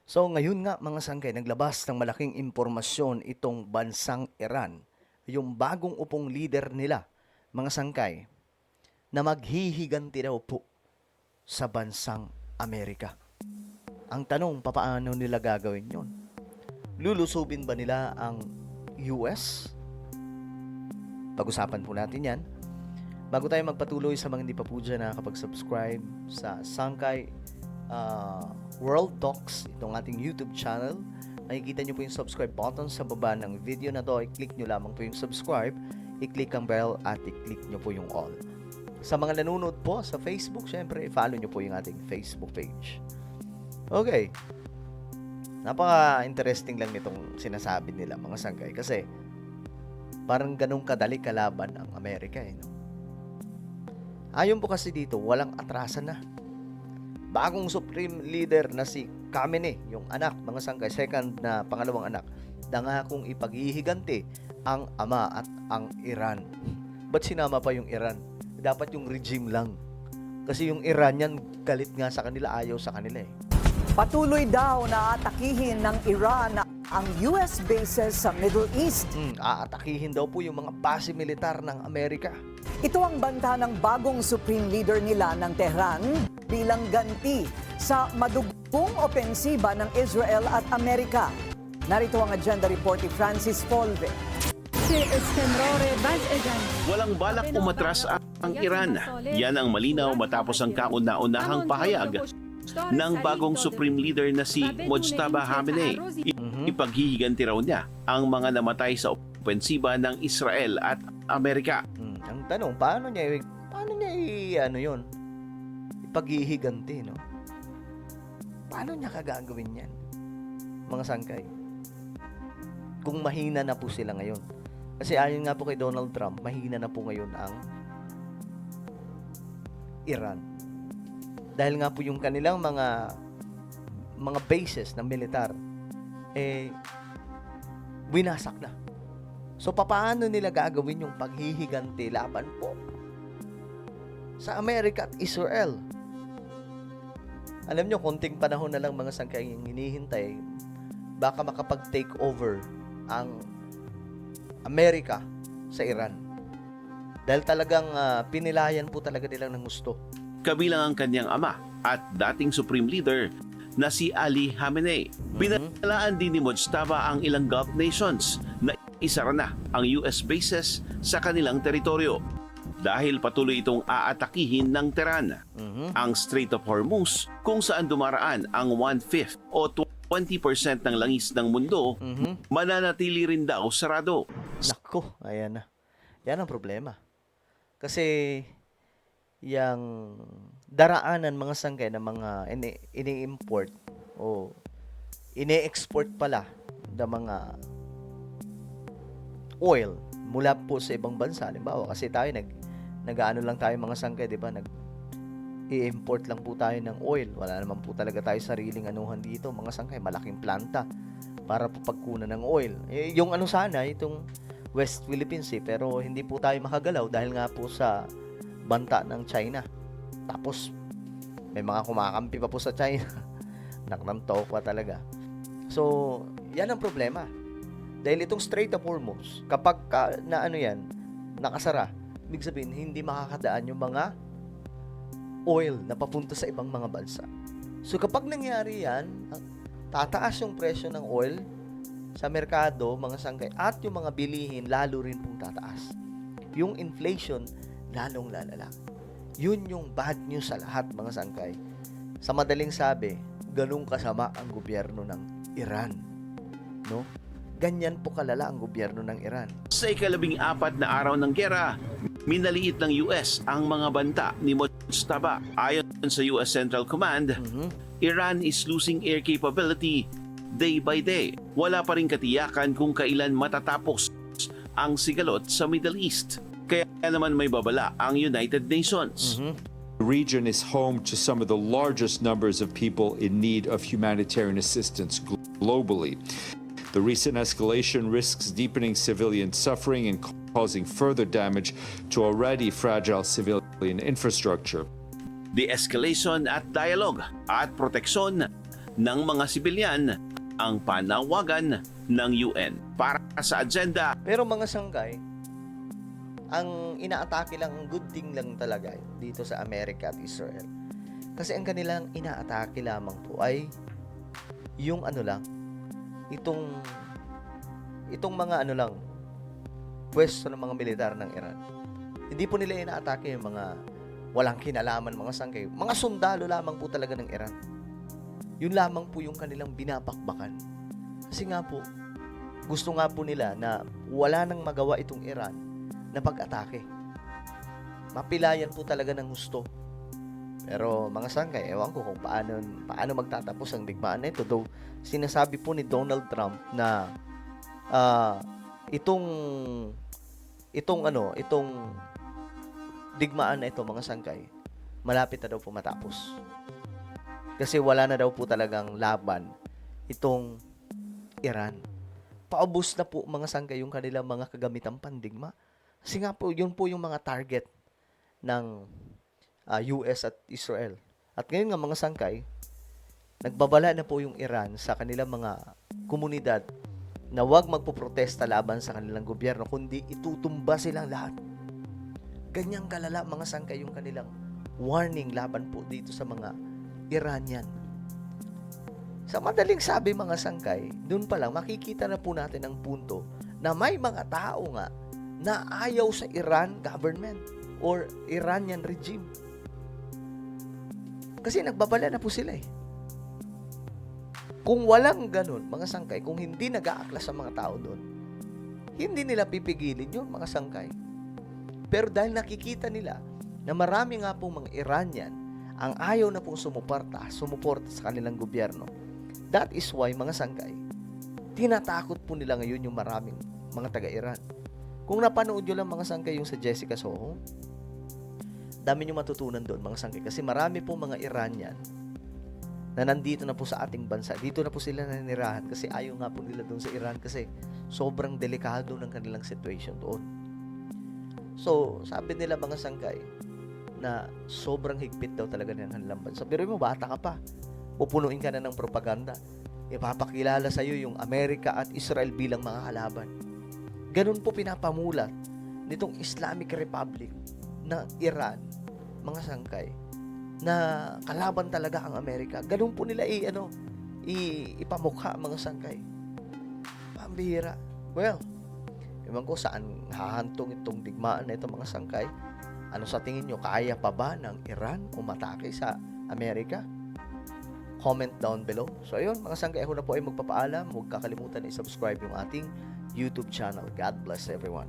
So ngayon nga mga sangkay, naglabas ng malaking impormasyon itong bansang Iran, yung bagong upong leader nila, mga sangkay, na maghihiganti daw po sa bansang Amerika. Ang tanong, papaano nila gagawin yun? Lulusubin ba nila ang US? Pag-usapan po natin yan. Bago tayo magpatuloy, sa mga hindi pa po dyan nakakapag-subscribe sa Sangkay World Talks, itong ating YouTube channel, makikita nyo po yung subscribe button sa baba ng video na to. I-click nyo lamang po yung subscribe, i-click ang bell at i-click nyo po yung all. Sa mga nanonood po sa Facebook, syempre i-follow nyo po yung ating Facebook page. Okay. Napaka-interesting lang nitong sinasabi nila mga sangkay kasi parang ganun kadali kalaban ang Amerika no? Ayon po kasi dito, walang atrasan na. Bagong supreme leader na si Khamenei, yung anak, mga sangkay, pangalawang anak, nangakong ipaghihiganti ang ama at ang Iran. Ba't sinama pa yung Iran? Dapat yung regime lang. Kasi yung Iranian, galit nga sa kanila, ayaw sa kanila eh. Patuloy daw na atakihin ng Iran ang US bases sa Middle East. Aatakihin daw po yung mga base militar ng Amerika. Ito ang banta ng bagong supreme leader nila ng Tehran bilang ganti sa madugong opensiba ng Israel at Amerika. Narito ang agenda report ni Francis Folve. Walang balak umatras ang Iran. Yan ang malinaw matapos ang kauna-unahang pahayag ng bagong supreme leader na si Mojtaba Khamenei. Ipaghihiganti raw niya ang mga namatay sa opensiba ng Israel at Amerika. Ang tanong, paano niya yun? Ipaghihiganti, no? Paano niya kagagawin yan? Mga sangkay. Kung mahina na po sila ngayon. Kasi ayon nga po kay Donald Trump, mahina na po ngayon ang Iran. Dahil nga po yung kanilang mga bases na militar winasak na. So paano nila gagawin yung paghihiganti laban po sa Amerika at Israel? Alam nyo, konting panahon na lang mga sangkay yung hinihintay, baka makapag-take over ang Amerika sa Iran. Dahil talagang pinilayan po talaga nilang ng gusto. Kabilang ang kanyang ama at dating supreme leader na si Ali Khamenei. Pinalaan din ni Mojtaba ang ilang Gulf nations na isara na ang US bases sa kanilang teritoryo dahil patuloy itong aatakihin ng Tehran. Ang Strait of Hormuz kung saan dumaraan ang 1/5 o 20% ng langis ng mundo, mananatili rin daw sarado. Nako, ayan na. Yan ang problema. Kasi yung daraanan mga sangkay na mga ini-import o ini-export pala na mga oil mula po sa ibang bansa. Halimbawa, kasi tayo nag-ano lang tayo mga sangkay, di ba? I-import lang po tayo ng oil. Wala naman po talaga tayo sariling anuhan dito, mga sangkay. Malaking planta para po pagkunan ng oil. Yung ano sana, itong West Philippines pero hindi po tayo makagalaw dahil nga po sa banta ng China. Tapos, may mga kumakampi pa po sa China. Naknantok pa talaga. So, yan ang problema. Dahil itong Strait of Hormuz, kapag nakasara, ibig sabihin, hindi makakadaan yung mga oil na papunta sa ibang mga bansa. So, kapag nangyari yan, tataas yung presyo ng oil sa merkado, mga sangkay, at yung mga bilihin, lalo rin pong tataas. Yung inflation, lalong lalala. Yun yung bad news sa lahat, mga sangkay. Sa madaling sabi, ganun kasama ang gobyerno ng Iran. No? Ganyan po kalala ang gobyerno ng Iran. Sa ika-14 na araw ng giyera, minaliit ng US ang mga banta ni Mojtaba. Ayon sa US Central Command, Iran is losing air capability day by day. Wala pa rin katiyakan kung kailan matatapos ang sigalot sa Middle East. Kaya naman may babala ang United Nations. The region is home to some of the largest numbers of people in need of humanitarian assistance globally. The recent escalation risks deepening civilian suffering and causing further damage to already fragile civilian infrastructure. De-escalation at dialogue at proteksyon ng mga sibilyan ang panawagan ng UN. Para sa agenda, Pero mga sanggay, ang inaatake lang, ang good thing lang talaga dito sa Amerika at Israel. Kasi ang kanilang inaatake lamang po ay yung ano lang, itong mga ano lang, pwesto ng mga militar ng Iran. Hindi po nila inaatake yung mga walang kinalaman mga sanggay. Mga sundalo lamang po talaga ng Iran. Yun lamang po yung kanilang binabakbakan. Kasi nga po, gusto nga po nila na wala nang magawa itong Iran na pag-atake. Mapilayan po talaga ng gusto. Pero mga sanggay, ewan ko kung paano magtatapos ang digmaan na ito. Though, sinasabi po ni Donald Trump na itong digmaan na ito, mga sanggay, malapit na daw po matapos. Kasi wala na daw po talagang laban itong Iran. Paubos na po, mga sanggay, yung kanilang mga kagamitang pandigma. Kasi nga po, yun po yung mga target ng US at Israel. At ngayon nga, mga sangkay, nagbabala na po yung Iran sa kanilang mga komunidad na huwag magpoprotesta laban sa kanilang gobyerno, kundi itutumba silang lahat. Ganyang kalala, mga sangkay, yung kanilang warning laban po dito sa mga Iranian. Sa madaling sabi, mga sangkay, doon pa lang makikita na po natin ang punto na may mga tao nga na ayaw sa Iran government or Iranian regime. Kasi nagbabala na po sila eh. Kung walang ganun, mga sangkay, kung hindi nag-aaklas sa mga tao doon, hindi nila pipigilin yun, mga sangkay. Pero dahil nakikita nila na marami nga pong mga Iranian ang ayaw na pong sumuporta sa kanilang gobyerno, that is why, mga sangkay, tinatakot po nila ngayon yung maraming mga taga-Iran. Kung napanood nyo lang, mga sangkay, yung sa Jessica Soho, dami nyo matutunan doon, mga sangkay, kasi marami po mga Iranian na nandito na po sa ating bansa. Dito na po sila nanirahan kasi ayaw nga po nila doon sa Iran kasi sobrang delikado ng kanilang situation doon. So, sabi nila, mga sangkay, na sobrang higpit daw talaga ng kanilang bansa. Pero mo, bata ka pa. Pupunuin ka na ng propaganda. Ipapakilala sa iyo yung Amerika at Israel bilang mga kalaban. Ganun po pinapamulat nitong Islamic Republic ng Iran, mga sangkay, na kalaban talaga ang Amerika. Ganun po nila ipamukha, mga sangkay. Pambihira. Well, ewan ko saan hahantong itong digmaan na ito, mga sangkay. Ano sa tingin nyo, kaya pa ba ng Iran umatake sa Amerika? Comment down below. So ayun, mga sangkay, ako na po ay magpapaalam. Huwag kakalimutan na i-subscribe yung ating YouTube channel. God bless everyone.